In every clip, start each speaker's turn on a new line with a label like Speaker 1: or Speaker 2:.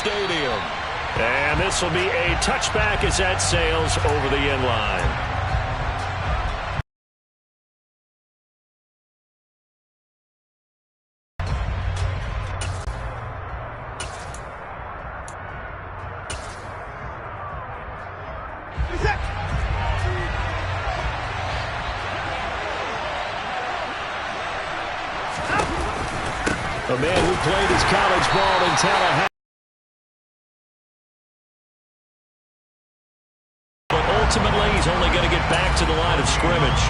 Speaker 1: stadium. And this will be a touchback as that sails over the end line. A man who played his college ball in Tallahassee. But ultimately, he's only going to get back to the line of scrimmage.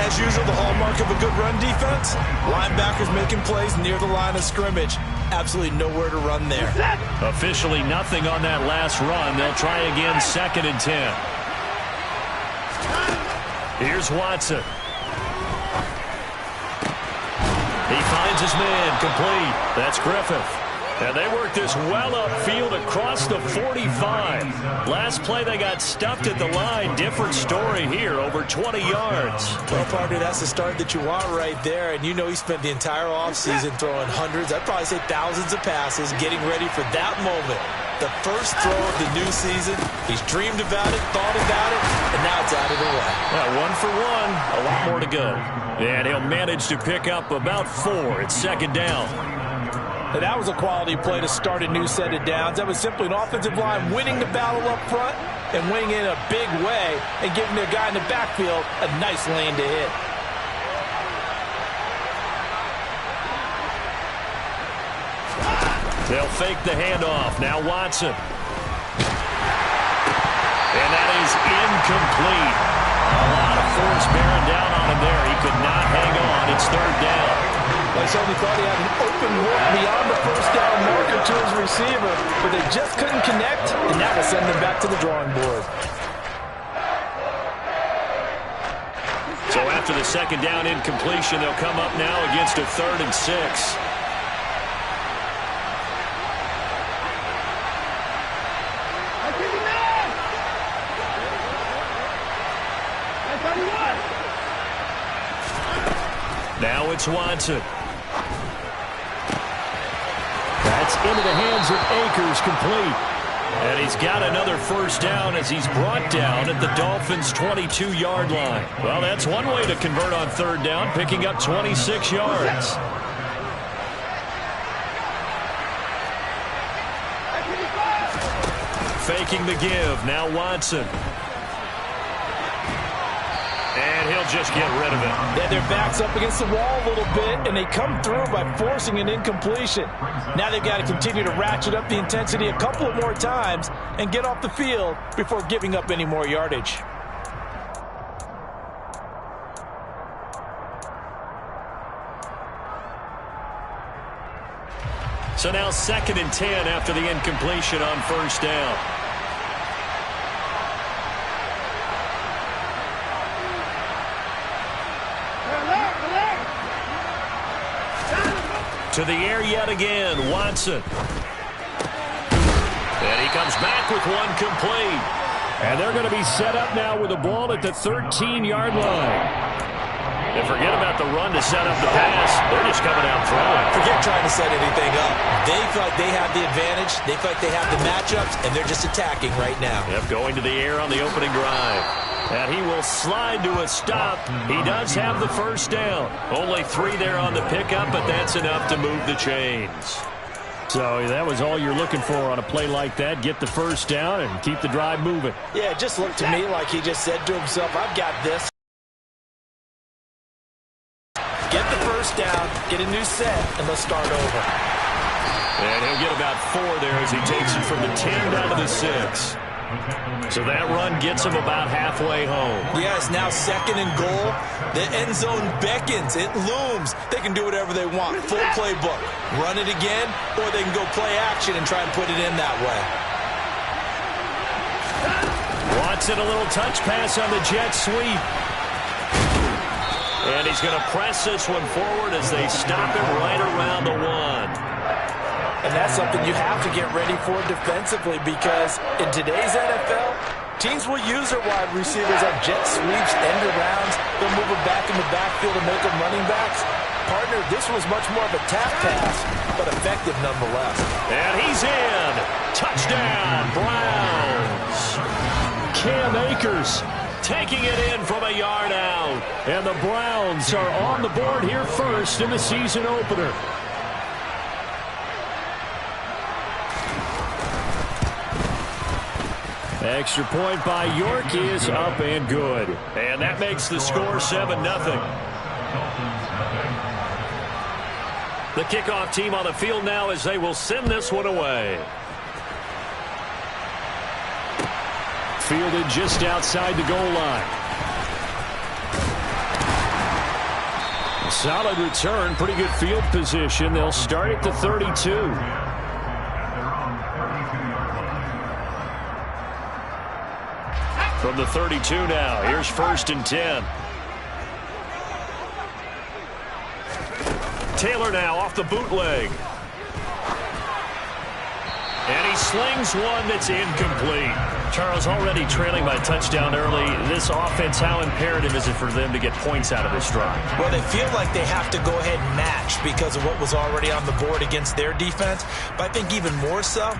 Speaker 2: As usual, the hallmark of a good run defense, linebackers making plays near the line of scrimmage. Absolutely nowhere to run there.
Speaker 1: Officially nothing on that last run. They'll try again, 2nd and 10. Here's Watson. He finds his man, complete. That's Griffith. And they work this well upfield across the 45. Last play, they got stuffed at the line. Different story here, over 20 yards.
Speaker 2: Well, partner, that's the start that you want right there. And you know he spent the entire offseason throwing hundreds, I'd probably say thousands of passes, getting ready for that moment. The first throw of the new season. He's dreamed about it, thought about it, and now it's out of the way.
Speaker 1: Well, 1 for 1, a lot more to go. And he'll manage to pick up about 4. It's 2nd down.
Speaker 2: And that was a quality play to start a new set of downs. That was simply an offensive line winning the battle up front and winning in a big way and giving their guy in the backfield a nice lane to hit.
Speaker 1: They'll fake the handoff. Now Watson. And that is incomplete. A lot of force bearing down on him there. He could not hang on. It's 3rd down.
Speaker 2: I certainly thought he had an open look beyond the first down marker to his receiver, but they just couldn't connect, and that will send them back to the drawing board.
Speaker 1: So after the 2nd down incompletion, they'll come up now against a 3rd and 6. Now it's Watson. That's into the hands of Akers, complete. And he's got another 1st down as he's brought down at the Dolphins' 22-yard line. Well, that's one way to convert on 3rd down, picking up 26 yards. Faking the give. Now Watson. And he'll just get rid of it.
Speaker 2: Yeah, their back's up against the wall a little bit, and they come through by forcing an incompletion. Now they've got to continue to ratchet up the intensity a couple of more times and get off the field before giving up any more yardage.
Speaker 1: So now 2nd and 10 after the incompletion on 1st down. To the air yet again, Watson. And he comes back with one complete. And they're going to be set up now with a ball at the 13-yard line. And forget about the run to set up the pass. They're just coming out throwing.
Speaker 2: Forget trying to set anything up. They feel like they have the advantage. They feel like they have the matchups, and they're just attacking right now.
Speaker 1: Yep, going to the air on the opening drive. And he will slide to a stop. He does have the 1st down. Only 3 there on the pickup, but that's enough to move the chains. So that was all you're looking for on a play like that. Get the 1st down and keep the drive moving.
Speaker 2: Yeah, it just looked to me like he just said to himself, I've got this. Get the 1st down, get a new set, and let's start over.
Speaker 1: And he'll get about 4 there as he takes it from the 10 down to the 6. So that run gets him about halfway home.
Speaker 2: Yes, now 2nd and goal. The end zone beckons. It looms. They can do whatever they want. Full playbook. Run it again, or they can go play action and try and put it in that way.
Speaker 1: Watson, a little touch pass on the jet sweep. And he's going to press this one forward as they stop it right around the 1.
Speaker 2: And that's something you have to get ready for defensively, because in today's NFL, teams will use their wide receivers on jet sweeps, end arounds. They'll move them back in the backfield and make them running backs. partner, this was much more of a tap pass, but effective nonetheless.
Speaker 1: And he's in. Touchdown, Browns. Cam Akers taking it in from a yard out. And the Browns are on the board here first in the season opener. Extra point by York is up and good. And that makes the score 7-0. The kickoff team on the field now as they will send this one away. Fielded just outside the goal line. Solid return, pretty good field position. They'll start at the 32. From the 32 now, here's 1st and 10. Taylor now off the bootleg. And he slings one that's incomplete. Charles, already trailing by a touchdown early. This offense, how imperative is it for them to get points out of this drive?
Speaker 2: Well, they feel like they have to go ahead and match because of what was already on the board against their defense. But I think even more so,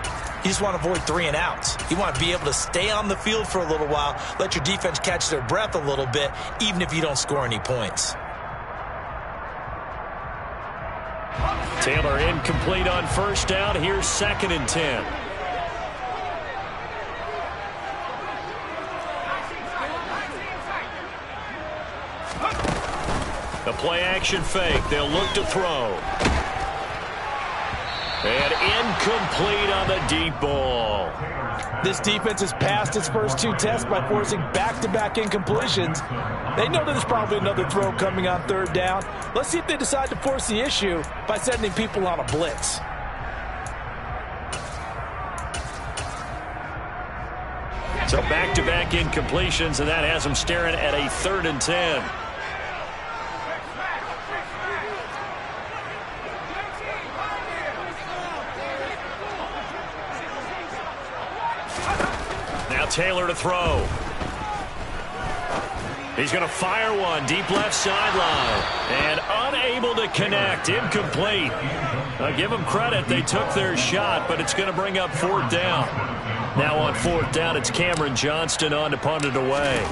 Speaker 2: you just want to avoid 3 and outs. You want to be able to stay on the field for a little while, let your defense catch their breath a little bit, even if you don't score any points.
Speaker 1: Taylor incomplete on 1st down. Here's 2nd and 10. A play-action fake. They'll look to throw. And incomplete on the deep ball.
Speaker 2: This defense has passed its first 2 tests by forcing back-to-back incompletions. They know there's probably another throw coming on 3rd down. Let's see if they decide to force the issue by sending people on a blitz.
Speaker 1: So back-to-back incompletions, and that has them staring at a 3rd and 10. Taylor to throw. He's going to fire one deep left sideline and unable to connect. Incomplete. Give them credit. They took their shot, but it's going to bring up 4th down. Now on 4th down, it's Cameron Johnston on to punt it away.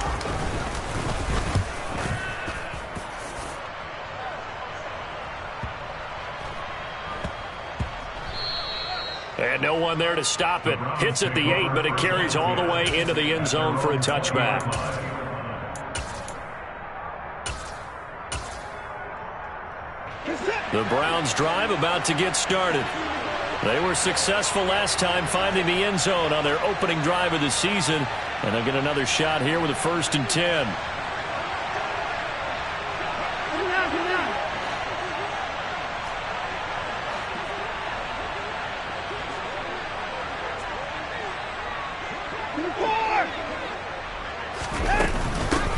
Speaker 1: And no one there to stop it. Hits at the 8, but it carries all the way into the end zone for a touchback. The Browns drive about to get started. They were successful last time finding the end zone on their opening drive of the season. And they'll get another shot here with a 1st and 10.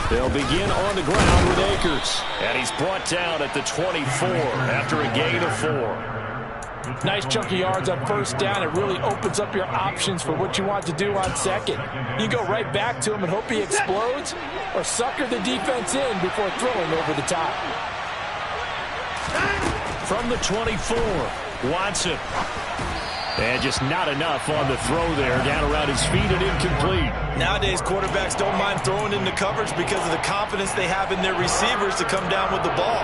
Speaker 1: They'll begin on the ground with Akers. And he's brought down at the 24 after a gain of 4.
Speaker 2: Nice chunk of yards on 1st down. It really opens up your options for what you want to do on 2nd. You go right back to him and hope he explodes, or sucker the defense in before throwing over the top.
Speaker 1: From the 24, Watson. And just not enough on the throw there. Down around his feet and incomplete.
Speaker 2: Nowadays, quarterbacks don't mind throwing into coverage because of the confidence they have in their receivers to come down with the ball.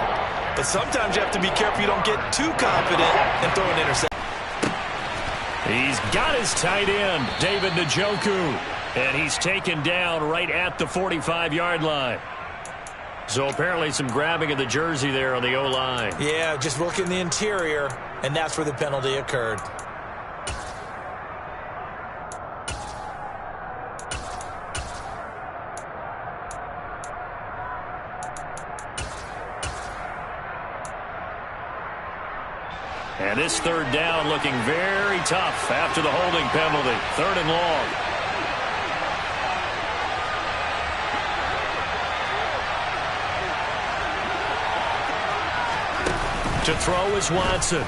Speaker 2: But sometimes you have to be careful you don't get too confident and throw an interception.
Speaker 1: He's got his tight end, David Njoku. And he's taken down right at the 45-yard line. So apparently some grabbing of the jersey there on the O-line.
Speaker 2: Yeah, just look in the interior, and that's where the penalty occurred.
Speaker 1: And this 3rd down looking very tough after the holding penalty. 3rd and long. To throw is Watson.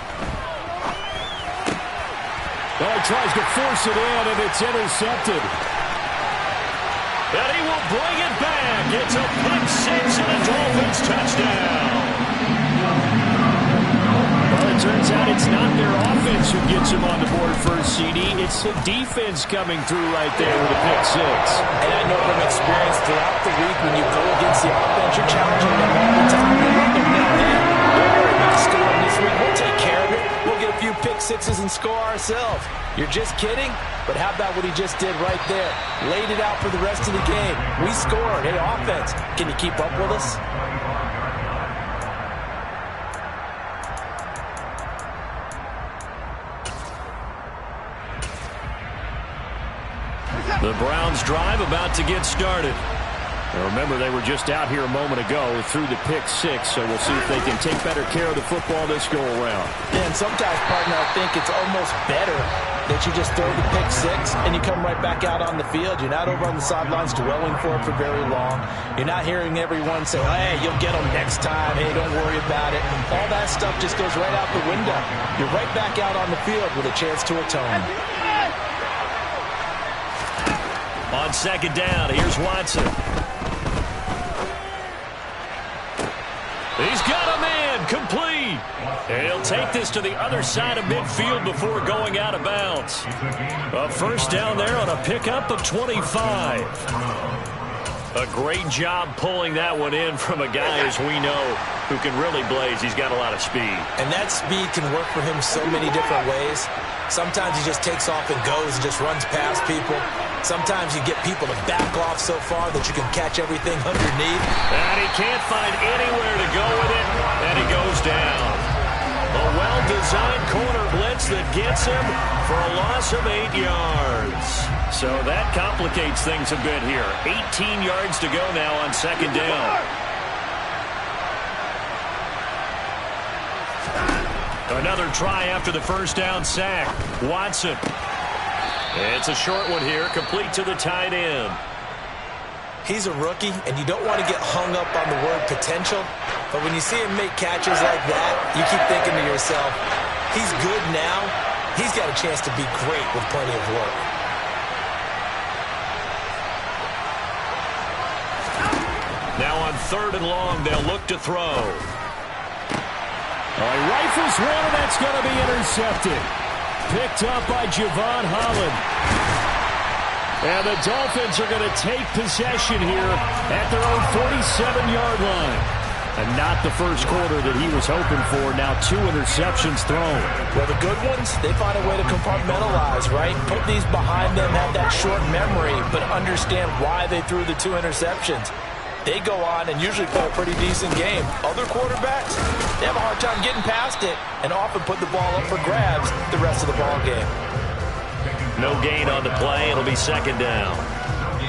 Speaker 1: Oh, he tries to force it in, and it's intercepted. And he will bring it back. It's a pick 6 and a Dolphins touchdown. first CD. It's the defense coming through right there with a pick six.
Speaker 2: And I know from experience throughout the week when you go against the offense, you're challenging them all the time. You let them know, hey, don't worry about scoring this week. We'll take care of it. We'll get a few pick sixes and score ourselves. You're just kidding? But how about what he just did right there? Laid it out for the rest of the game. We scored. Hey, offense, can you keep up with us?
Speaker 1: The Browns drive about to get started. Now remember, they were just out here a moment ago through the pick six, so we'll see if they can take better care of the football this go-around.
Speaker 2: And sometimes, partner, I think it's almost better that you just throw the pick six and you come right back out on the field. You're not over on the sidelines dwelling for it for very long. You're not hearing everyone say, hey, you'll get them next time. Hey, don't worry about it. All that stuff just goes right out the window. You're right back out on the field with a chance to atone.
Speaker 1: On second down, here's Watson. He's got a man, complete. And he'll take this to the other side of midfield before going out of bounds. A first down there on a pickup of 25. A great job pulling that one in from a guy, as we know, who can really blaze. He's got a lot of speed.
Speaker 2: And that speed can work for him so many different ways. Sometimes he just takes off and goes and just runs past people. Sometimes you get people to back off so far that you can catch everything underneath.
Speaker 1: And he can't find anywhere to go with it, and he goes down. A well-designed corner blitz that gets him for a loss of 8 yards. So that complicates things a bit here. 18 yards to go now on second down. Another try after the first down sack. Watson. It's a short one here, complete to the tight end.
Speaker 2: He's a rookie, and you don't want to get hung up on the word potential. But when you see him make catches like that, you keep thinking to yourself, he's good now. He's got a chance to be great with plenty of work.
Speaker 1: Now on third and long, they'll look to throw. He rifles one, and that's going to be intercepted. Picked up by Javon Holland. And the Dolphins are going to take possession here at their own 47-yard line. And not the first quarter that he was hoping for. Now 2 interceptions thrown.
Speaker 2: Well, the good ones, they find a way to compartmentalize, right? Put these behind them, have that short memory, but understand why they threw the 2 interceptions. They go on and usually play a pretty decent game. Other quarterbacks, they have a hard time getting past it and often put the ball up for grabs the rest of the ball game.
Speaker 1: No gain on the play. It'll be second down.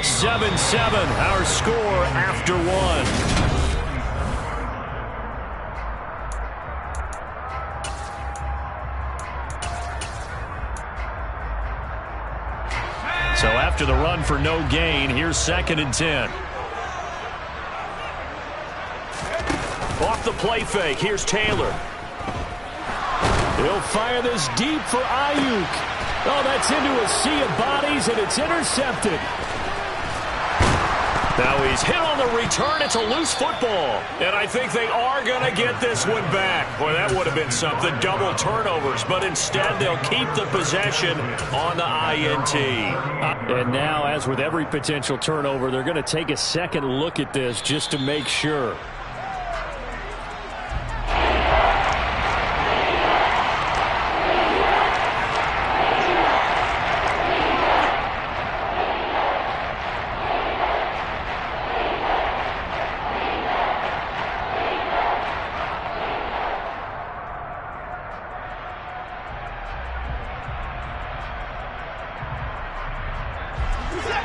Speaker 1: 7-7, our score after 1. So after the run for no gain, here's second and 10. Off the play fake, here's Taylor. He'll fire this deep for Ayuk. Oh, that's into a sea of bodies, and it's intercepted. Now he's hit on the return. It's a loose football. And I think they are going to get this one back. Boy, that would have been something. Double turnovers. But instead, they'll keep the possession on the INT. And now, as with every potential turnover, they're going to take a second look at this just to make sure.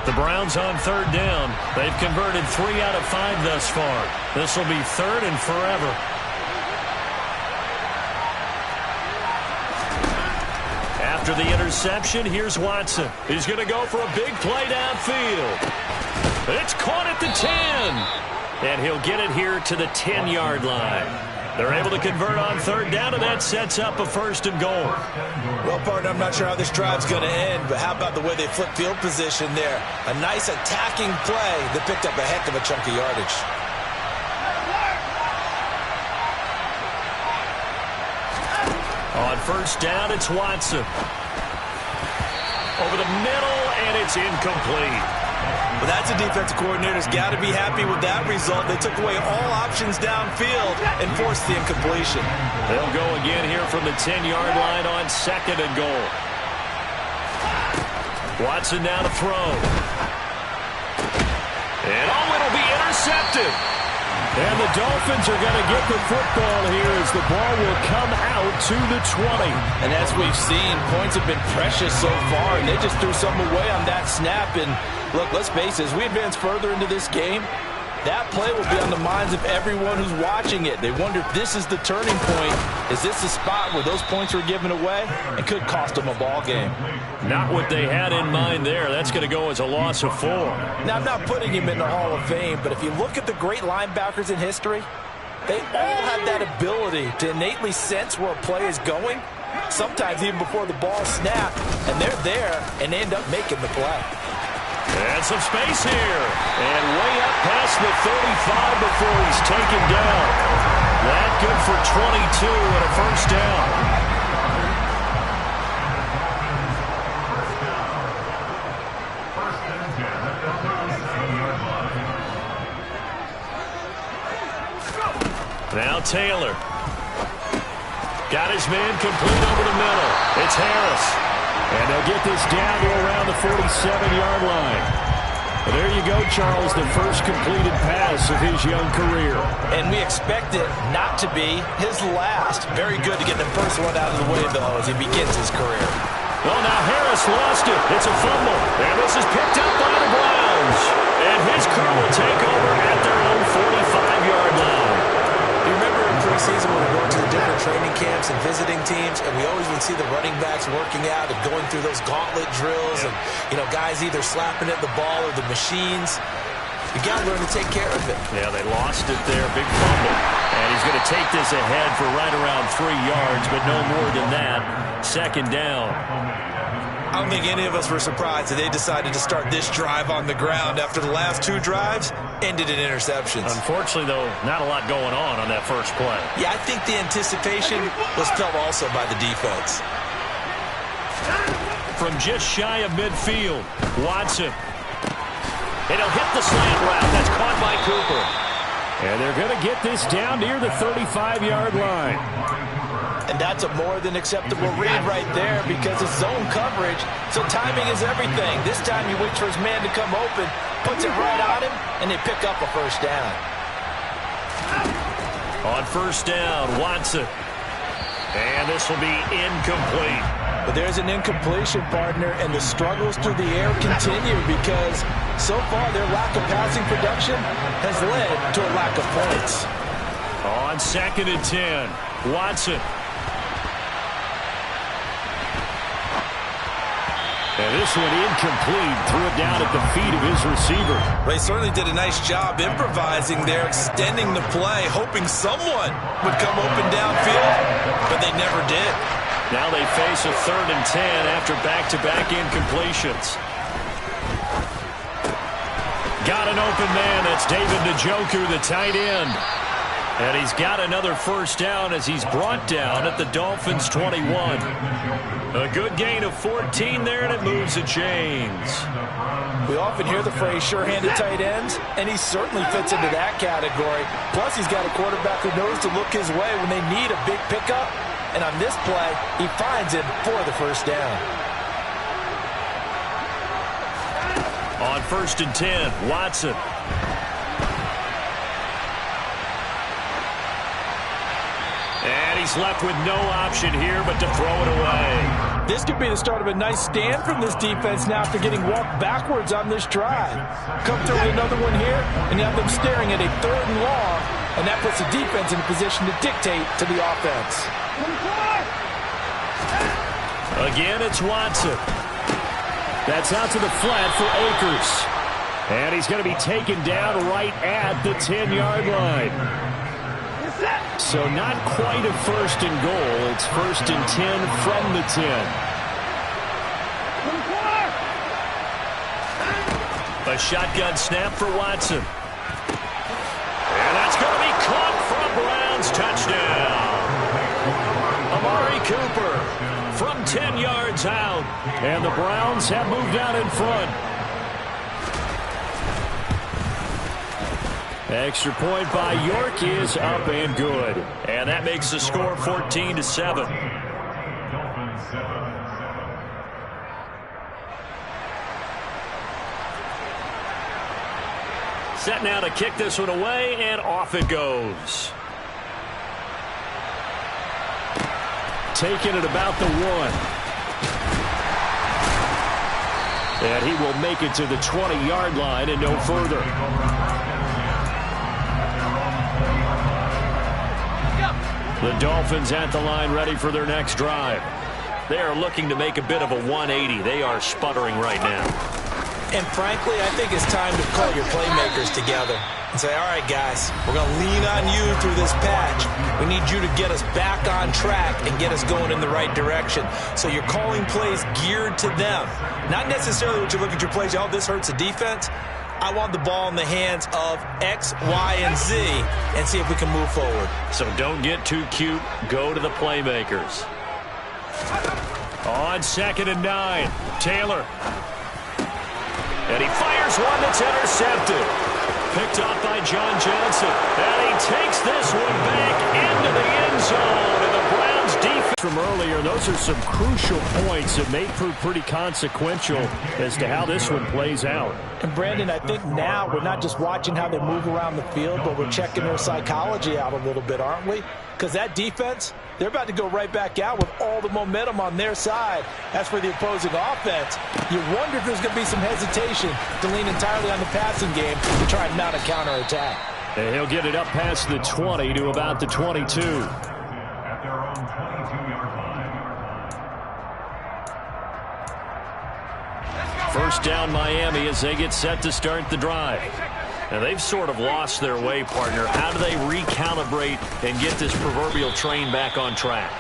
Speaker 1: The Browns on third down. They've converted 3 out of 5 thus far. This will be third and forever. After the interception, here's Watson. He's going to go for a big play downfield. It's caught at the 10. And he'll get it here to the 10-yard line. They're able to convert on third down, and that sets up a first and goal.
Speaker 2: Well, partner, I'm not sure how this drive's going to end, but how about the way they flip field position there? A nice attacking play that picked up a heck of a chunk of yardage.
Speaker 1: On first down, it's Watson. over the middle, and it's incomplete.
Speaker 2: Well, that's a defensive coordinator's got to be happy with that result. They took away all options downfield and forced the incompletion.
Speaker 1: They'll go again here from the 10-yard line on 2nd and goal. Watson now to throw. And it'll be intercepted.
Speaker 3: And the Dolphins are going to get the football here as the ball will come out to the 20.
Speaker 2: And as we've seen, points have been precious so far, and they just threw something away on that snap. And look, let's face it, as we advance further into this game, that play will be on the minds of everyone who's watching it. They wonder if this is the turning point. Is this the spot where those points were given away and could cost them a ball game?
Speaker 1: Not what they had in mind there. That's going to go as a loss of 4.
Speaker 2: Now, I'm not putting him in the Hall of Fame, but if you look at the great linebackers in history, they all have that ability to innately sense where a play is going, sometimes even before the ball snapped, and they're there and they end up making the play.
Speaker 1: And some space here. And way up past the 35 before he's taken down. That good for 22 and a first down. Now Taylor. Got his man complete over the middle. It's Harris.
Speaker 3: And they'll get this down to around the 47-yard line. Well, there you go, Charles, the first completed pass of his young career.
Speaker 2: And we expect it not to be his last. Very good to get the first one out of the way, though, as he begins his career.
Speaker 1: Well, now Harris lost it. It's a fumble. And this is picked up by the Browns. And his crew will take over at their own 45-yard line.
Speaker 2: You remember in preseason when we went to the different training camps and visiting teams, and we always would see the running backs working out and going through those gauntlet drills, and guys either slapping at the ball or the machines. You got to learn to take care of it.
Speaker 1: Yeah, they lost it there. Big fumble. And he's going to take this ahead for right around 3 yards, but no more than that. 2nd down.
Speaker 2: I don't think any of us were surprised that they decided to start this drive on the ground after the last 2 drives ended in interceptions.
Speaker 1: Unfortunately, though, not a lot going on that first play.
Speaker 2: Yeah, I think the anticipation was felt also by the defense.
Speaker 1: From just shy of midfield, Watson. And he'll hit the slant route. That's caught by Cooper.
Speaker 3: And they're going to get this down near the 35-yard line.
Speaker 2: And that's a more than acceptable read right there because it's zone coverage, so timing is everything. This time he waits for his man to come open, puts it right on him, and they pick up a first down.
Speaker 1: On first down, Watson. And this will be incomplete.
Speaker 2: But there's an incompletion, partner, and the struggles through the air continue because so far their lack of passing production has led to a lack of points.
Speaker 1: On 2nd and 10, Watson.
Speaker 3: And this one incomplete. Threw it down at the feet of his receiver.
Speaker 2: They certainly did a nice job improvising there, extending the play, hoping someone would come open downfield, but they never did.
Speaker 1: Now they face a 3rd and 10 after back-to-back incompletions. Got an open man. That's David Njoku, the tight end. And he's got another first down as he's brought down at the Dolphins' 21. A good gain of 14 there, and it moves the chains.
Speaker 2: We often hear the phrase sure-handed tight ends, and he certainly fits into that category. Plus, he's got a quarterback who knows to look his way when they need a big pickup. And on this play, he finds him for the first down.
Speaker 1: On 1st and 10, Watson. And he's left with no option here but to throw it away.
Speaker 2: This could be the start of a nice stand from this defense now after getting walked backwards on this drive. Come through with another one here, and you have them staring at a 3rd and long, and that puts the defense in a position to dictate to the offense.
Speaker 1: Again, it's Watson.
Speaker 3: That's out to the flat for Akers. And he's going to be taken down right at the 10-yard line. So not quite a 1st and goal. It's 1st and 10 from the 10.
Speaker 1: A shotgun snap for Watson. And that's going to be caught for a Browns touchdown. Amari Cooper from 10 yards out.
Speaker 3: And the Browns have moved out in front. Extra point by York is up and good.
Speaker 1: And that makes the score 14-7. Set now to kick this one away, and off it goes.
Speaker 3: Taking it about the 1. And he will make it to the 20-yard line and no further. The Dolphins at the line ready for their next drive.
Speaker 1: They are looking to make a bit of a 180. They are sputtering right now.
Speaker 2: And frankly, I think it's time to call your playmakers together and say, all right, guys, we're going to lean on you through this patch. We need you to get us back on track and get us going in the right direction. So you're calling plays geared to them. Not necessarily what you look at your plays, oh, this hurts the defense. I want the ball in the hands of X, Y, and Z and see if we can move forward.
Speaker 1: So don't get too cute. Go to the playmakers.
Speaker 3: On 2nd and 9, Taylor.
Speaker 1: And he fires one that's intercepted. Picked off by John Johnson. And he takes this one back into the end zone. And the Browns defense from earlier, those are some crucial points that may prove pretty consequential as to how this one plays out.
Speaker 2: And Brandon, I think now we're not just watching how they move around the field, but we're checking their psychology out a little bit, aren't we? Because that defense, they're about to go right back out with all the momentum on their side. As for the opposing offense, you wonder if there's going to be some hesitation to lean entirely on the passing game to try and mount a counterattack.
Speaker 3: And he'll get it up past the 20 to about the 22.
Speaker 1: First down Miami as they get set to start the drive. Now they've sort of lost their way, partner. How do they recalibrate and get this proverbial train back on track?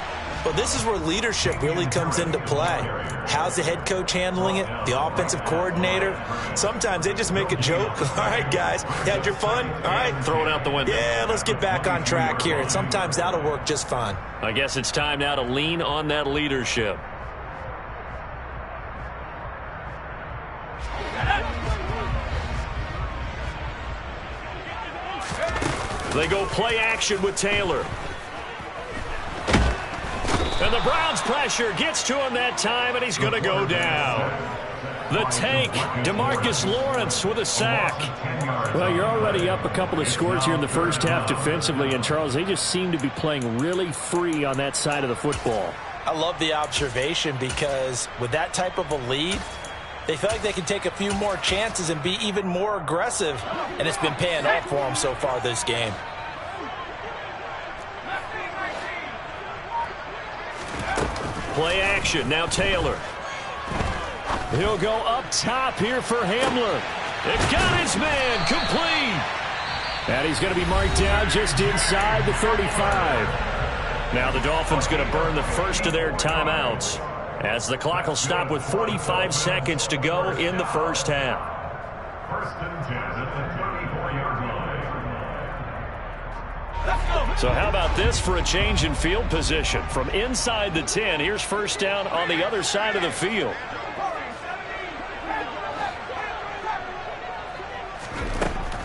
Speaker 2: Well, this is where leadership really comes into play. How's the head coach handling it? The offensive coordinator? Sometimes they just make a joke. All right, guys, you had your fun? All right.
Speaker 1: Throw it out the window.
Speaker 2: Yeah, let's get back on track here. And sometimes that'll work just fine.
Speaker 1: I guess it's time now to lean on that leadership. They go play action with Taylor. And the Browns pressure gets to him that time, and he's going to go down. The tank, DeMarcus Lawrence with a sack.
Speaker 3: Well, you're already up a couple of scores here in the first half defensively, and Charles, they just seem to be playing really free on that side of the football.
Speaker 2: I love the observation because with that type of a lead, they feel like they can take a few more chances and be even more aggressive, and it's been paying off for them so far this game.
Speaker 1: Play action, now Taylor.
Speaker 3: He'll go up top here for Hamler.
Speaker 1: It got his man, complete.
Speaker 3: And he's going to be marked down just inside the 35.
Speaker 1: Now the Dolphins going to burn the first of their timeouts as the clock will stop with 45 seconds to go in the first half.
Speaker 4: First and 10 at the 24-yard line.
Speaker 1: So how about this for a change in field position? From inside the 10, here's first down on the other side of the field.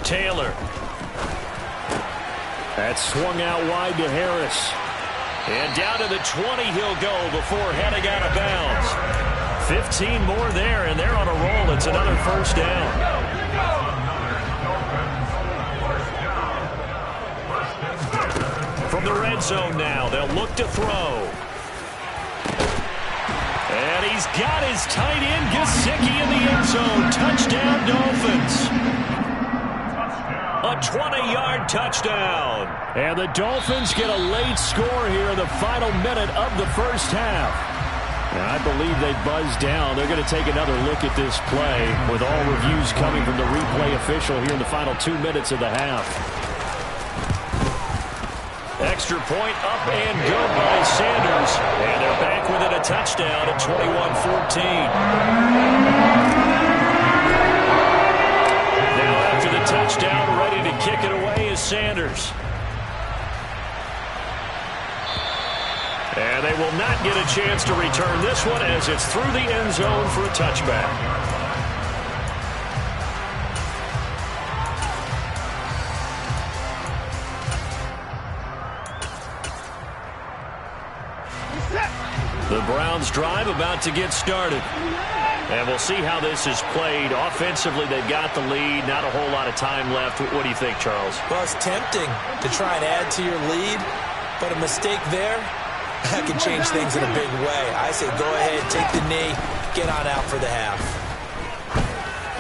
Speaker 1: Taylor.
Speaker 3: That swung out wide to Harris.
Speaker 1: And down to the 20 he'll go before heading out of bounds. 15 more there, and they're on a roll. It's another first down. From the red zone now, they'll look to throw. And he's got his tight end, Gesicki, in the end zone. Touchdown, Dolphins. A 20-yard touchdown.
Speaker 3: And the Dolphins get a late score here in the final minute of the first half. Now, I believe they buzzed down. They're going to take another look at this play with all reviews coming from the replay official here in the final 2 minutes of the half.
Speaker 1: Extra point up and good by Sanders. And they're back within a touchdown at 21-14. After the touchdown, ready to kick it away is Sanders. And they will not get a chance to return this one as it's through the end zone for a touchback. The Browns drive about to get started. And we'll see how this is played. Offensively, they've got the lead. Not a whole lot of time left. What do you think, Charles?
Speaker 2: Well, it's tempting to try and add to your lead, but a mistake there, that can change things in a big way. I say go ahead, take the knee, get on out for the half.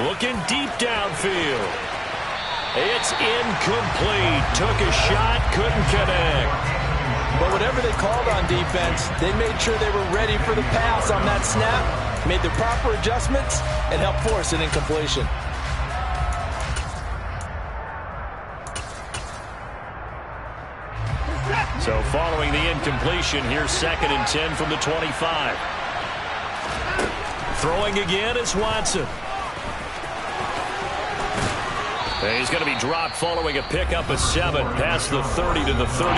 Speaker 1: Looking deep downfield. It's incomplete. Took a shot, couldn't connect.
Speaker 2: But whatever they called on defense, they made sure they were ready for the pass on that snap, made the proper adjustments, and helped force an incompletion.
Speaker 1: So following the incompletion, here's 2nd and 10 from the 25. Throwing again is Watson. He's going to be dropped following a pickup of 7 past the 30 to the 32.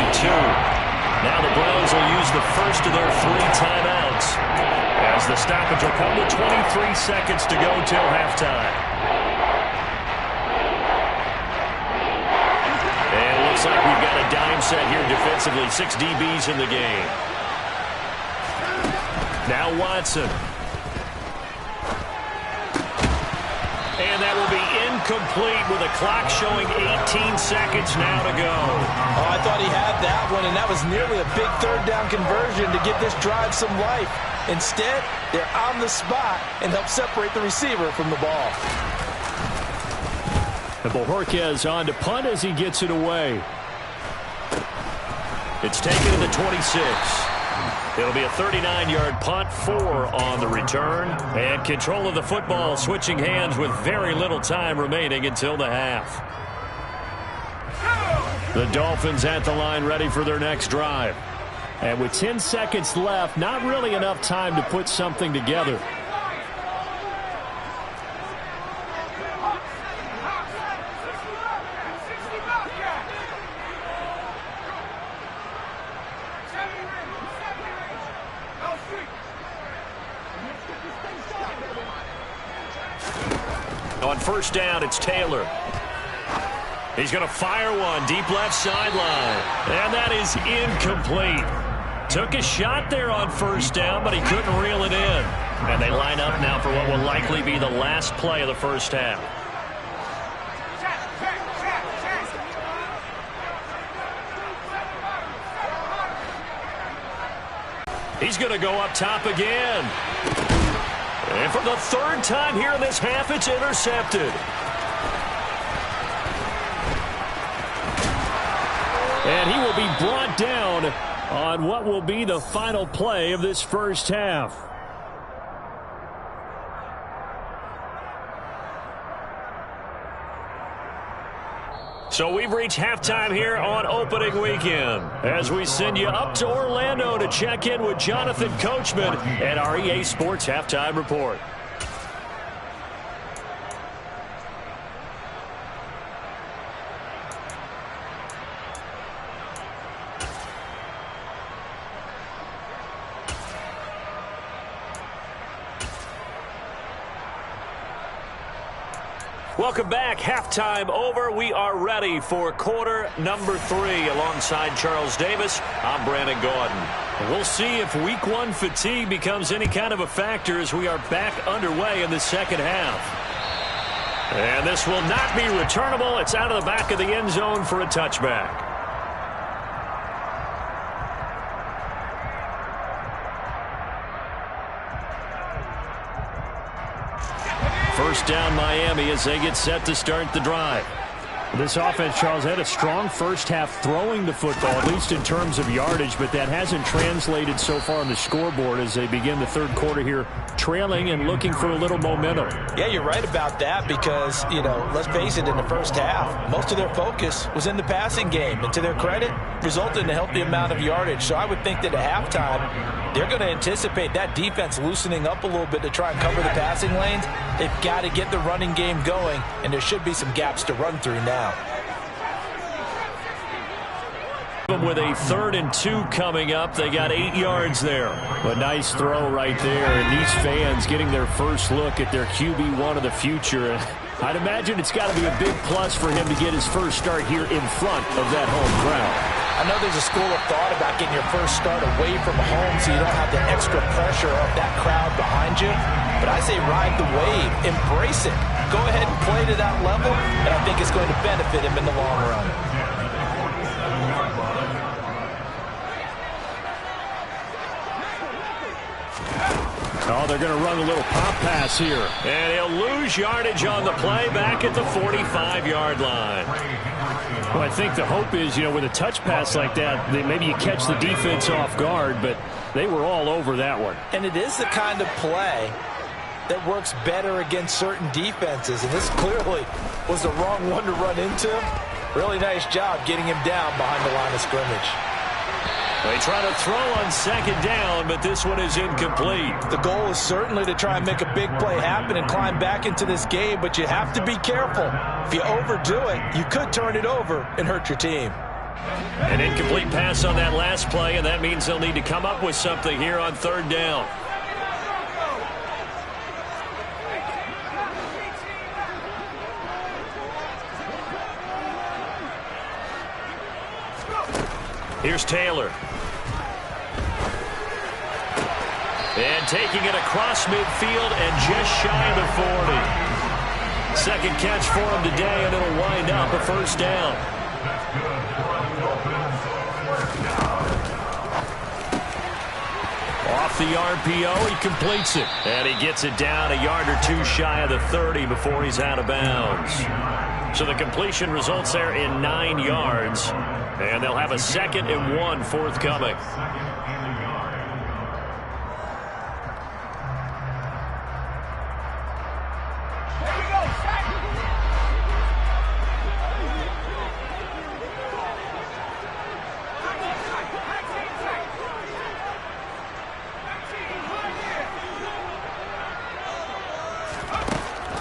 Speaker 1: Now the Browns will use the first of their 3 timeouts as the stoppage will come with 23 seconds to go till halftime. Looks like we've got a dime set here defensively. 6 DBs in the game. Now Watson. And that will be incomplete with a clock showing 18 seconds now to go.
Speaker 2: Oh, I thought he had that one, and that was nearly a big 3rd down conversion to give this drive some life. Instead, they're on the spot and help separate the receiver from the ball.
Speaker 3: And Bojorquez on to punt as he gets it away.
Speaker 1: It's taken to the 26. It'll be a 39-yard punt, 4 on the return. And control of the football switching hands with very little time remaining until the half. The Dolphins at the line ready for their next drive.
Speaker 3: And with 10 seconds left, not really enough time to put something together.
Speaker 1: On first down, it's Taylor. He's going to fire one deep left sideline. And that is incomplete. Took a shot there on first down, but he couldn't reel it in. And they line up now for what will likely be the last play of the first half. He's going to go up top again. And for the 3rd time here in this half, it's intercepted.
Speaker 3: And he will be brought down on what will be the final play of this first half.
Speaker 1: So we've reached halftime here on opening weekend as we send you up to Orlando to check in with Jonathan Coachman at our EA Sports Halftime Report. Welcome back. Halftime over. We are ready for quarter number 3. Alongside Charles Davis, I'm Brandon Gaudin. We'll see if week 1 fatigue becomes any kind of a factor as we are back underway in the second half. And this will not be returnable. It's out of the back of the end zone for a touchback. First down Miami as they get set to start the drive.
Speaker 3: This offense, Charles, had a strong first half throwing the football, at least in terms of yardage, but that hasn't translated so far on the scoreboard as they begin the third quarter here, trailing and looking for a little momentum.
Speaker 2: Yeah, you're right about that because, let's face it, in the first half, most of their focus was in the passing game. And to their credit, resulted in a healthy amount of yardage. So I would think that at halftime, they're going to anticipate that defense loosening up a little bit to try and cover the passing lanes. They've got to get the running game going, and there should be some gaps to run through now.
Speaker 1: With a 3rd and 2 coming up, they got 8 yards there.
Speaker 3: A nice throw right there, and these fans getting their first look at their QB1 of the future. I'd imagine it's got to be a big plus for him to get his first start here in front of that home crowd.
Speaker 2: I know there's a school of thought about getting your first start away from home so you don't have the extra pressure of that crowd behind you. But I say ride the wave, embrace it. Go ahead and play to that level, and I think it's going to benefit him in the long run.
Speaker 3: Oh, they're going to run a little pop pass here.
Speaker 1: And he'll lose yardage on the play back at the 45-yard line.
Speaker 3: Well, I think the hope is, with a touch pass like that, maybe you catch the defense off guard, but they were all over that one.
Speaker 2: And it is the kind of play that works better against certain defenses, and this clearly was the wrong one to run into him. Really nice job getting him down behind the line of scrimmage.
Speaker 1: They try to throw on 2nd down, but this one is incomplete.
Speaker 2: The goal is certainly to try and make a big play happen and climb back into this game, but you have to be careful. If you overdo it, you could turn it over and hurt your team.
Speaker 1: An incomplete pass on that last play, and that means they'll need to come up with something here on 3rd down. Here's Taylor. And taking it across midfield and just shy of the 40. Second catch for him today, and it'll wind up a 1st down. Off the RPO, he completes it. And he gets it down a yard or 2 shy of the 30 before he's out of bounds. So the completion results there in 9 yards. And they'll have a 2nd and 1 forthcoming.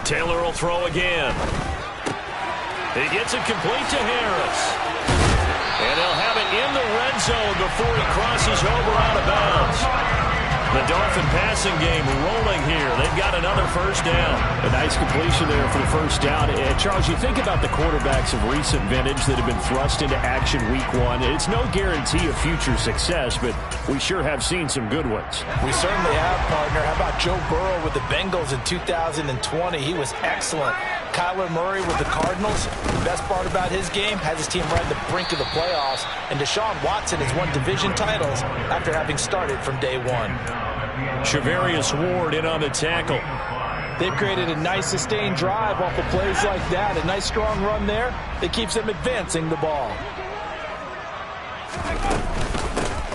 Speaker 1: Taylor will throw again. He gets it complete to Harris. And they'll have it in the red zone before he crosses over out of bounds. The Dolphin passing game rolling here. They've got another 1st down.
Speaker 3: A nice completion there for the 1st down. And Charles, you think about the quarterbacks of recent vintage that have been thrust into action week 1. It's no guarantee of future success, but we sure have seen some good ones.
Speaker 2: We certainly have, partner. How about Joe Burrow with the Bengals in 2020? He was excellent. Kyler Murray with the Cardinals. The best part about his game, has his team right on the brink of the playoffs. And Deshaun Watson has won division titles after having started from day 1.
Speaker 1: Shavarius Ward in on the tackle.
Speaker 2: They've created a nice sustained drive off of plays like that. A nice strong run there that keeps them advancing the ball.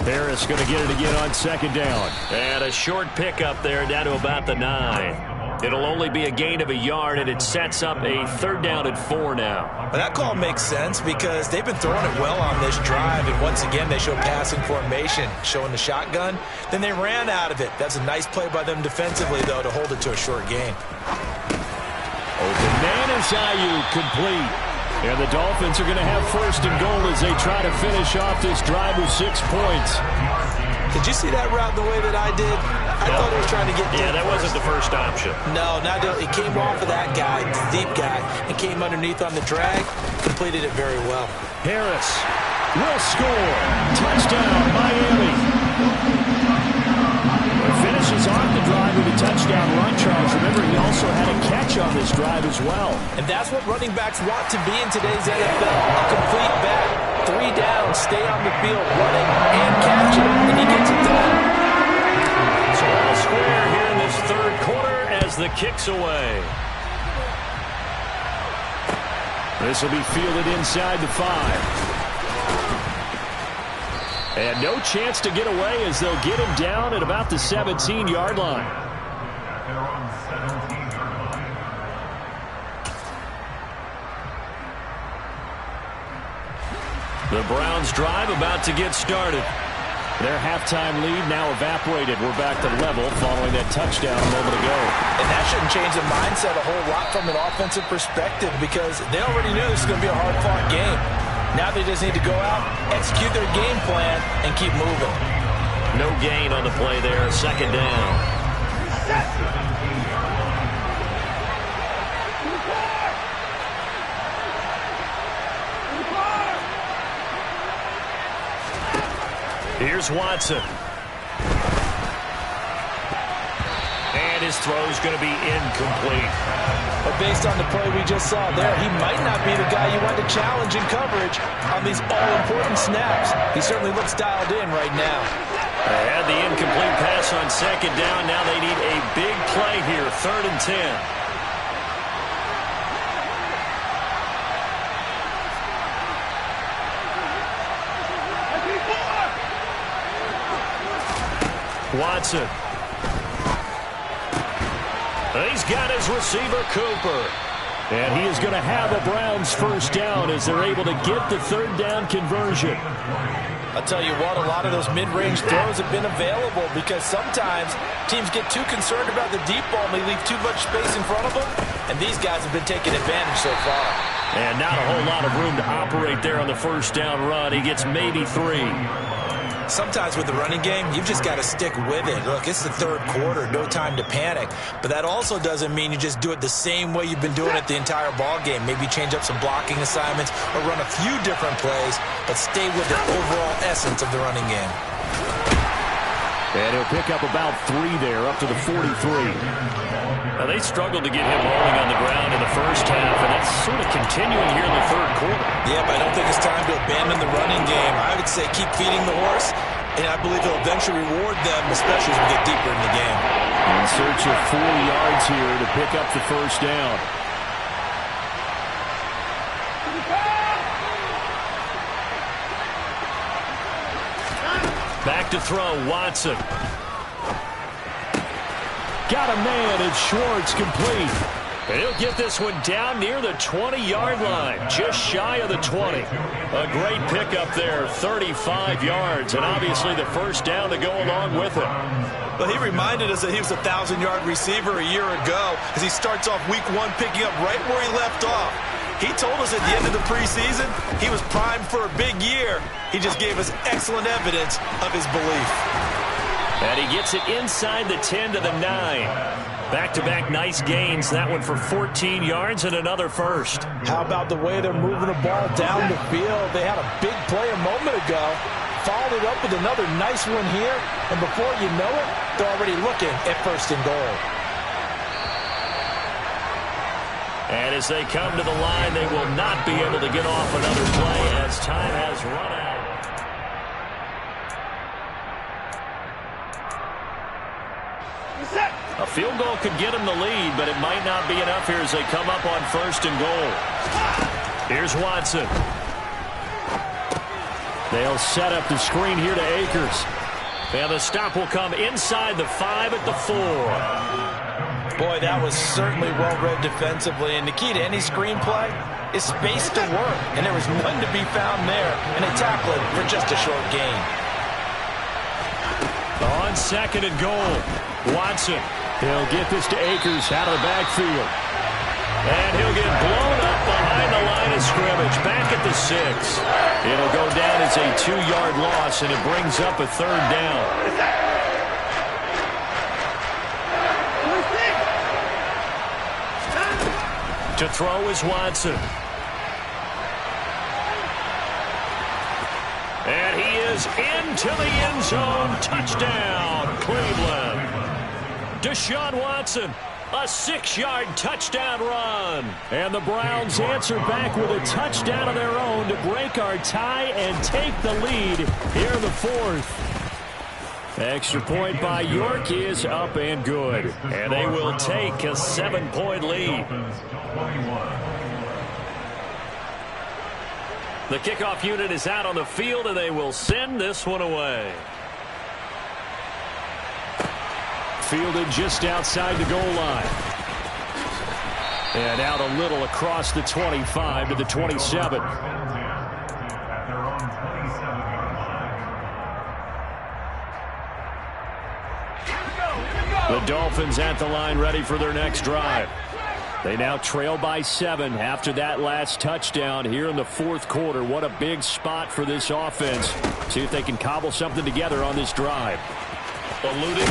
Speaker 3: Harris going to get it again on 2nd down.
Speaker 1: And a short pickup there down to about the 9. It'll only be a gain of a yard, and it sets up a 3rd down and 4 now.
Speaker 2: Well, that call makes sense because they've been throwing it well on this drive, and once again they show passing formation, showing the shotgun. Then they ran out of it. That's a nice play by them defensively, though, to hold it to a short gain.
Speaker 3: Open man is Ayuk, complete. And the Dolphins are going to have 1st and goal as they try to finish off this drive with 6 points.
Speaker 2: Did you see that route the way that I did? I thought he was trying to get deep.
Speaker 1: Yeah, that wasn't the first option.
Speaker 2: No, he came off of that guy, the deep guy, and came underneath on the drag. Completed it very well.
Speaker 3: Harris will score. Touchdown, Miami. Finishes off the drive with a touchdown run, Charles. Remember, he also had a catch on this drive as well.
Speaker 2: And that's what running backs want to be in today's NFL. A complete back. 3 downs, stay on the field, running and catching, and he gets it done.
Speaker 1: So all square here in this 3rd quarter as the kick's away.
Speaker 3: This will be fielded inside the 5. And no chance to get away as they'll get him down at about the 17-yard line.
Speaker 1: The Browns drive about to get started.
Speaker 3: Their halftime lead now evaporated. We're back to level following that touchdown a moment ago.
Speaker 2: And that shouldn't change the mindset a whole lot from an offensive perspective because they already knew this was going to be a hard-fought game. Now they just need to go out, execute their game plan, and keep moving.
Speaker 1: No gain on the play there. Second down. Here's Watson. And his throw's going to be incomplete.
Speaker 2: But based on the play we just saw there, he might not be the guy you want to challenge in coverage on these all-important snaps. He certainly looks dialed in right now.
Speaker 1: They had the incomplete pass on second down. Now they need a big play here, 3rd and 10. Watson. He's got his receiver, Cooper.
Speaker 3: And he is going to have a Browns first down as they're able to get the 3rd down conversion.
Speaker 2: I'll tell you what, a lot of those mid-range throws have been available because sometimes teams get too concerned about the deep ball and they leave too much space in front of them, and these guys have been taking advantage so far.
Speaker 1: And not a whole lot of room to operate there on the first down run. He gets maybe 3.
Speaker 2: Sometimes with the running game, you've just got to stick with it. Look, it's the 3rd quarter, no time to panic. But that also doesn't mean you just do it the same way you've been doing it the entire ball game. Maybe change up some blocking assignments or run a few different plays, but stay with the overall essence of the running game.
Speaker 3: And he'll pick up about 3 there, up to the 43.
Speaker 1: Now, they struggled to get him rolling on the ground in the first half, and that's sort of continuing here in the 3rd quarter.
Speaker 2: Yeah, but I don't think it's time to abandon the running game. I would say keep feeding the horse, and I believe he'll eventually reward them, especially as we get deeper in the game.
Speaker 3: In search of 4 yards here to pick up the first down.
Speaker 1: Back to throw, Watson.
Speaker 3: Got a man, and Schwartz complete.
Speaker 1: And he'll get this one down near the 20-yard line, just shy of the 20. A great pickup there, 35 yards, and obviously the first down to go along with it.
Speaker 2: Well, he reminded us that he was a 1,000-yard receiver a year ago as he starts off week 1 picking up right where he left off. He told us at the end of the preseason he was primed for a big year. He just gave us excellent evidence of his belief.
Speaker 1: And he gets it inside the 10 to the 9. Back-to-back nice gains. That one for 14 yards and another first.
Speaker 2: How about the way they're moving the ball down the field? They had a big play a moment ago. Followed it up with another nice one here. And before you know it, they're already looking at 1st and goal.
Speaker 1: And as they come to the line, they will not be able to get off another play as time has run out. A field goal could get them the lead, but it might not be enough here as they come up on 1st and goal. Here's Watson.
Speaker 3: They'll set up the screen here to Akers.
Speaker 1: And the stop will come inside the 5 at the 4.
Speaker 2: Boy, that was certainly well-read defensively, and the key to any screenplay is space to work, and there was none to be found there, and a tackling for just a short gain.
Speaker 1: On 2nd and goal, Watson.
Speaker 3: He'll get this to Akers out of the backfield.
Speaker 1: And he'll get blown up behind the line of scrimmage, back at the 6. It'll go down as a 2-yard loss, and it brings up a 3rd down. To throw is Watson. And he is into the end zone. Touchdown, Cleveland. Deshaun Watson, a 6-yard touchdown run.
Speaker 3: And the Browns answer back with a touchdown of their own to break our tie and take the lead here in the 4th. Extra point by York is up and good.
Speaker 1: And they will take a 7-point lead. The kickoff unit is out on the field, and they will send this one away.
Speaker 3: Fielded just outside the goal line. And out a little across the 25 to the 27. The Dolphins at the line ready for their next drive. They now trail by 7 after that last touchdown here in the fourth quarter. What a big spot for this offense. See if they can cobble something together on this drive.
Speaker 1: Eluding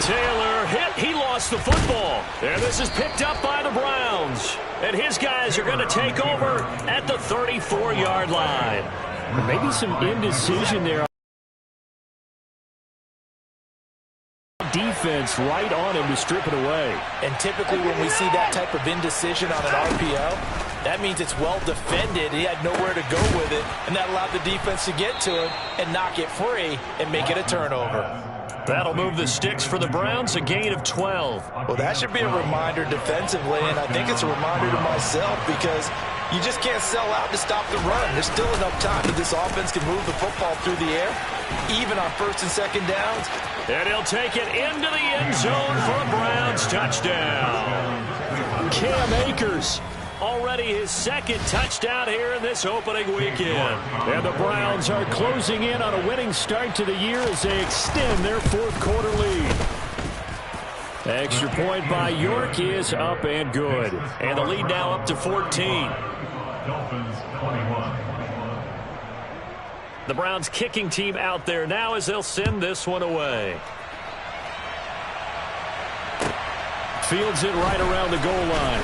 Speaker 1: Taylor, hit, he lost the football. And this is picked up by the Browns. And his guys are going to take over at the 34-yard line.
Speaker 3: Maybe some indecision there. Defense right on him to strip it away.
Speaker 2: And typically when we see that type of indecision on an RPO, that means it's well defended. He had nowhere to go with it, and that allowed the defense to get to him and knock it free and make it a turnover.
Speaker 1: That'll move the sticks for the Browns, a gain of 12.
Speaker 2: Well, that should be a reminder defensively, and I think it's a reminder to myself because you just can't sell out to stop the run. There's still enough time that this offense can move the football through the air, even on first and second downs.
Speaker 1: And he'll take it into the end zone for a Browns touchdown. Cam Akers, already his second touchdown here in this opening weekend.
Speaker 3: And the Browns are closing in on a winning start to the year as they extend their fourth quarter lead. Extra point by York is up and good.
Speaker 1: And the lead now up to 14.
Speaker 4: Dolphins 21.
Speaker 1: The Browns kicking team out there now as they'll send this one away.
Speaker 3: Fields it right around the goal line.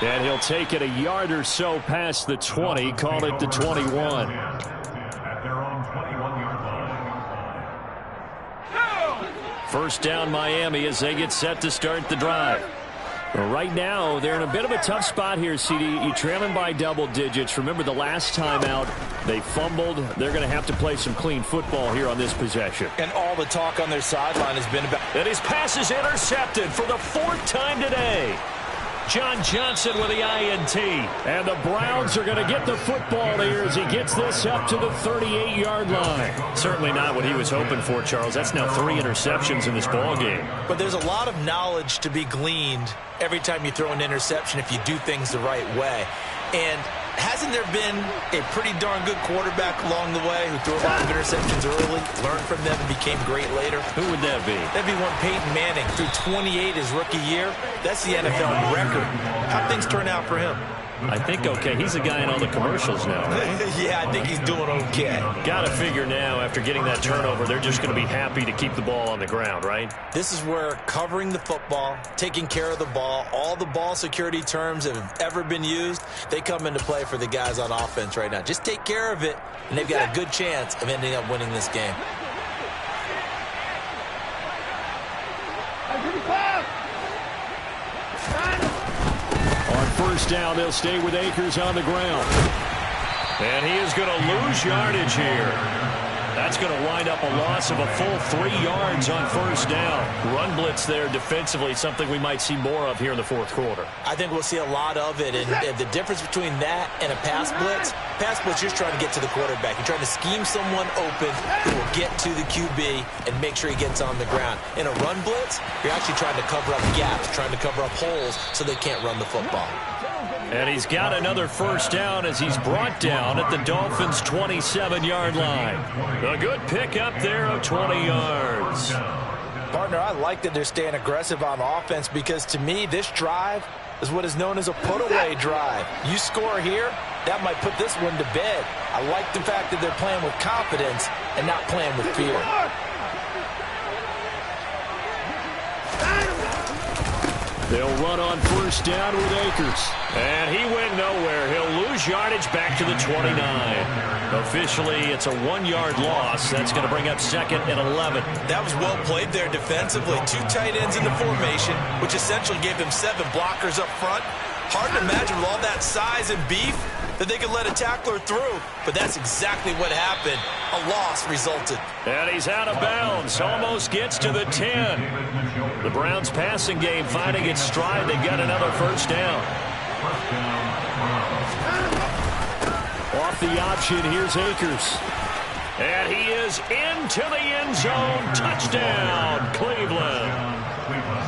Speaker 3: And he'll take it a yard or so past the 20, call it the 21.
Speaker 4: At their own 21-yard line.
Speaker 1: First down Miami as they get set to start the drive.
Speaker 3: Right now, they're in a bit of a tough spot here, CD. You're trailing by double digits. Remember the last time out, they fumbled. They're going to have to play some clean football here on this possession.
Speaker 2: And all the talk on their sideline has been about...
Speaker 1: And his pass is intercepted for the fourth time today. John Johnson with the INT.
Speaker 3: And the Browns are going to get the football here as he gets this up to the 38-yard line.
Speaker 1: Certainly not what he was hoping for, Charles. That's now 3 interceptions in this ballgame.
Speaker 2: But there's a lot of knowledge to be gleaned every time you throw an interception if you do things the right way. And hasn't there been a pretty darn good quarterback along the way who threw a lot of interceptions early, learned from them, and became great later?
Speaker 1: Who would that be?
Speaker 2: That'd be one Peyton Manning. Threw 28 his rookie year. That's the NFL record. How'd things turn out for him?
Speaker 1: I think okay. He's a guy in all the commercials now, right?
Speaker 2: Yeah, I think he's doing okay.
Speaker 1: Got to figure now, after getting that turnover, they're just going to be happy to keep the ball on the ground, right?
Speaker 2: This is where covering the football, taking care of the ball, all the ball security terms that have ever been used, they come into play for the guys on offense right now. Just take care of it, and they've got a good chance of ending up winning this game.
Speaker 3: On first down, they'll stay with Akers on the ground.
Speaker 1: And he is going to lose yardage here. That's going to wind up a loss of a full 3 yards on first down. Run blitz there defensively, something we might see more of here in the fourth quarter.
Speaker 2: I think we'll see a lot of it, and the difference between that and a pass blitz, you're trying to get to the quarterback. You're trying to scheme someone open who will get to the QB and make sure he gets on the ground. In a run blitz, you're actually trying to cover up gaps, trying to cover up holes so they can't run the football.
Speaker 1: And he's got another first down as he's brought down at the Dolphins' 27-yard line. A good pickup there of 20 yards.
Speaker 2: Partner, I like that they're staying aggressive on offense because, to me, this drive is what is known as a put-away drive. You score here, that might put this one to bed. I like the fact that they're playing with confidence and not playing with fear.
Speaker 3: They'll run on first down with Akers.
Speaker 1: And he went nowhere. He'll lose yardage back to the 29. Officially, it's a 1-yard loss. That's going to bring up second and 11.
Speaker 2: That was well played there defensively. 2 tight ends in the formation, which essentially gave them 7 blockers up front. Hard to imagine with all that size and beef that they could let a tackler through, but that's exactly what happened. A loss resulted.
Speaker 1: And he's out of bounds. Almost gets to the 10. The Browns passing game finding its stride. They got another first down.
Speaker 3: Off the option, here's Akers.
Speaker 1: And he is into the end zone. Touchdown, Cleveland.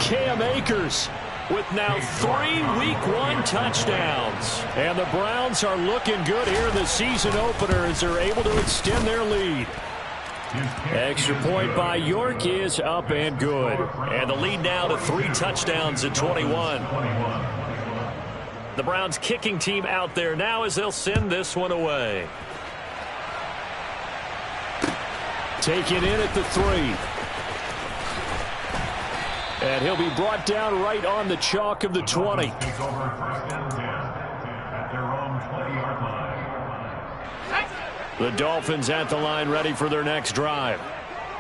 Speaker 3: Cam Akers with now 3 Week 1 touchdowns. And the Browns are looking good here in the season opener as they're able to extend their lead. Extra point by York is up and good.
Speaker 1: And the lead now to 3 touchdowns at 21. The Browns kicking team out there now as they'll send this one away.
Speaker 3: Taken in at the 3. And he'll be brought down right on the chalk of the 20. The Dolphins at the line ready for their next drive.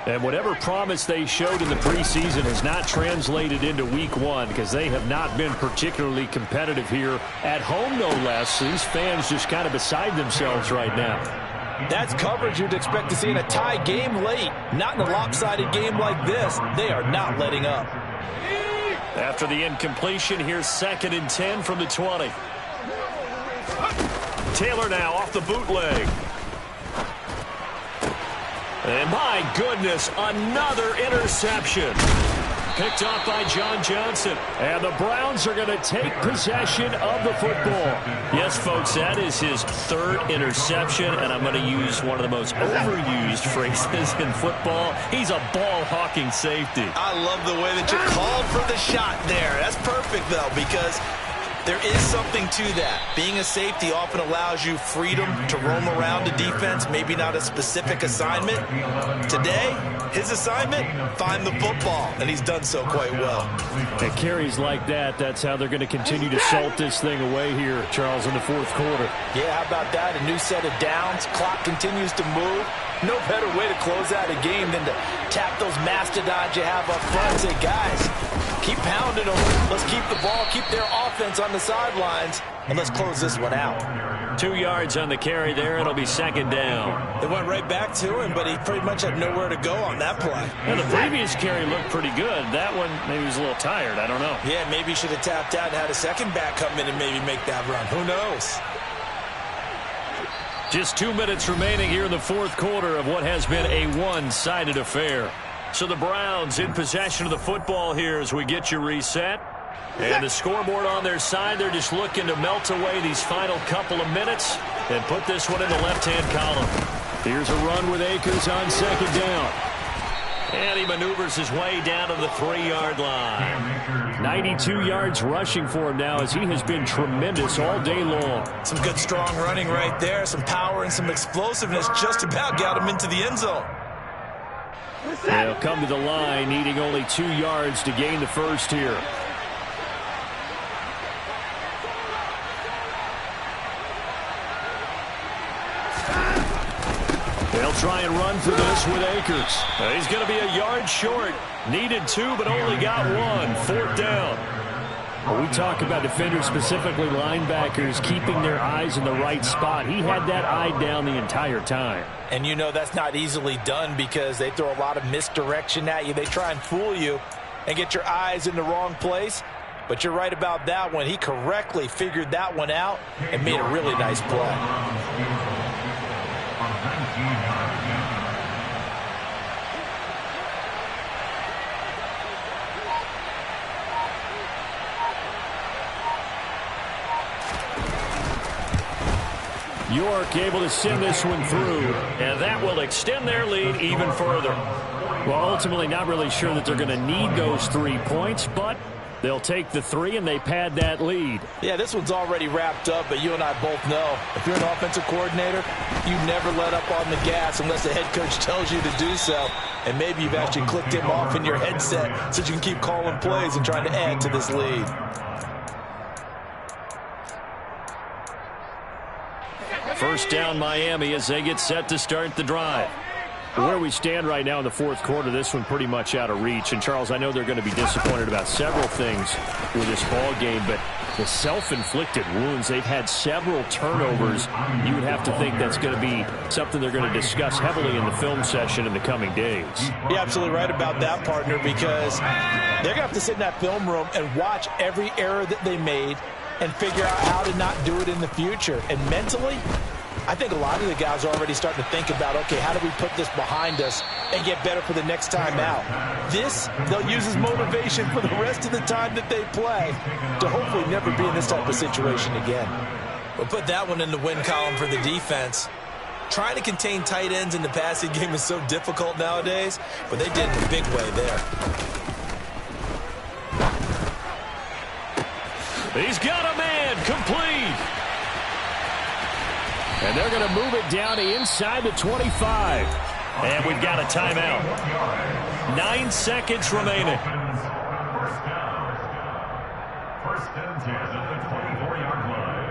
Speaker 3: And whatever promise they showed in the preseason has not translated into week 1 because they have not been particularly competitive here at home, no less. These fans just kind of beside themselves right now.
Speaker 2: That's coverage you'd expect to see in a tie game late. Not in a lopsided game like this. They are not letting up.
Speaker 1: After the incompletion, here's 2nd and 10 from the 20. Taylor now off the bootleg. And my goodness, another interception. Picked off by John Johnson.
Speaker 3: And the Browns are going to take possession of the football.
Speaker 1: Yes, folks, that is his 3rd interception, and I'm going to use one of the most overused phrases in football. He's a ball-hawking safety.
Speaker 2: I love the way that you called for the shot there. That's perfect, though, because there is something to that. Being a safety often allows you freedom to roam around the defense, maybe not a specific assignment. Today, his assignment, find the football, and he's done so quite well.
Speaker 3: And carries like that, that's how they're going to continue to salt this thing away here, Charles, in the 4th quarter.
Speaker 2: Yeah, how about that? A new set of downs. Clock continues to move. No better way to close out a game than to tap those mastodons you have up front and say, guys, keep pounding them. Let's keep the ball, keep their offense on the sidelines, and let's close this one out.
Speaker 1: 2 yards on the carry there. It'll be 2nd down.
Speaker 2: They went right back to him, but he pretty much had nowhere to go on that play.
Speaker 1: And the previous carry looked pretty good. That one, maybe he was a little tired. I don't know.
Speaker 2: Yeah, maybe he should have tapped out and had a second back come in and maybe make that run. Who knows?
Speaker 1: Just 2 minutes remaining here in the 4th quarter of what has been a one-sided affair. So the Browns in possession of the football here as we get you reset. And the scoreboard on their side, they're just looking to melt away these final couple of minutes and put this one in the left-hand column.
Speaker 3: Here's a run with Akers on 2nd down.
Speaker 1: And he maneuvers his way down to the 3-yard line.
Speaker 3: 92 yards rushing for him now as he has been tremendous all day long.
Speaker 2: Some good strong running right there. Some power and some explosiveness just about got him into the end zone.
Speaker 3: They'll come to the line needing only 2 yards to gain the first here. They'll try and run for this with Akers.
Speaker 1: He's going to be a yard short. Needed 2, but only got 1. 4th down.
Speaker 3: When we talk about defenders, specifically linebackers, keeping their eyes in the right spot, he had that eye down the entire time.
Speaker 2: And you know that's not easily done because they throw a lot of misdirection at you. They try and fool you and get your eyes in the wrong place. But you're right about that one. He correctly figured that one out and made a really nice play.
Speaker 3: York able to send this one through.
Speaker 1: And that will extend their lead even further.
Speaker 3: Well, ultimately not really sure that they're going to need those 3 points, but they'll take the 3 and they pad that lead.
Speaker 2: Yeah, this one's already wrapped up, but you and I both know if you're an offensive coordinator, you never let up on the gas unless the head coach tells you to do so. And maybe you've actually clicked him off in your headset so you can keep calling plays and trying to add to this lead.
Speaker 1: First down Miami as they get set to start the drive.
Speaker 3: Where we stand right now in the 4th quarter, this one pretty much out of reach. And, Charles, I know they're going to be disappointed about several things with this ball game, but the self-inflicted wounds, they've had several turnovers. You would have to think that's going to be something they're going to discuss heavily in the film session in the coming days.
Speaker 2: You're absolutely right about that, partner, because they're going to have to sit in that film room and watch every error that they made and figure out how to not do it in the future. And mentally, I think a lot of the guys are already starting to think about, okay, how do we put this behind us and get better for the next time out? This, they'll use as motivation for the rest of the time that they play to hopefully never be in this type of situation again. We'll put that one in the win column for the defense. Trying to contain tight ends in the passing game is so difficult nowadays, but they did in a big way there.
Speaker 1: He's got a man, complete.
Speaker 3: And they're going to move it down to inside the 25.
Speaker 1: And we've got a timeout. 9 seconds remaining.
Speaker 4: First and 10 at the 24-yard line.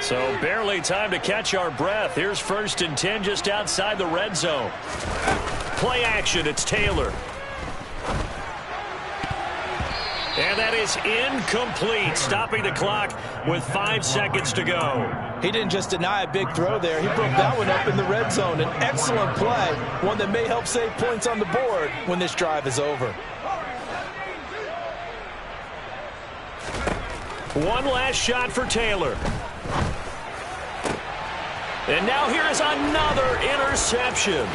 Speaker 1: So barely time to catch our breath. Here's 1st and 10 just outside the red zone. Play action, it's Taylor. And that is incomplete, stopping the clock with 5 seconds to go.
Speaker 2: He didn't just deny a big throw there. He broke that one up in the red zone. An excellent play, one that may help save points on the board when this drive is over.
Speaker 1: One last shot for Taylor. And now here is another interception.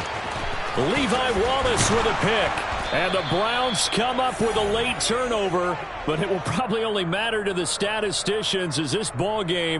Speaker 1: Levi Wallace with a pick. And the Browns come up with a late turnover, but it will probably only matter to the statisticians as this ball game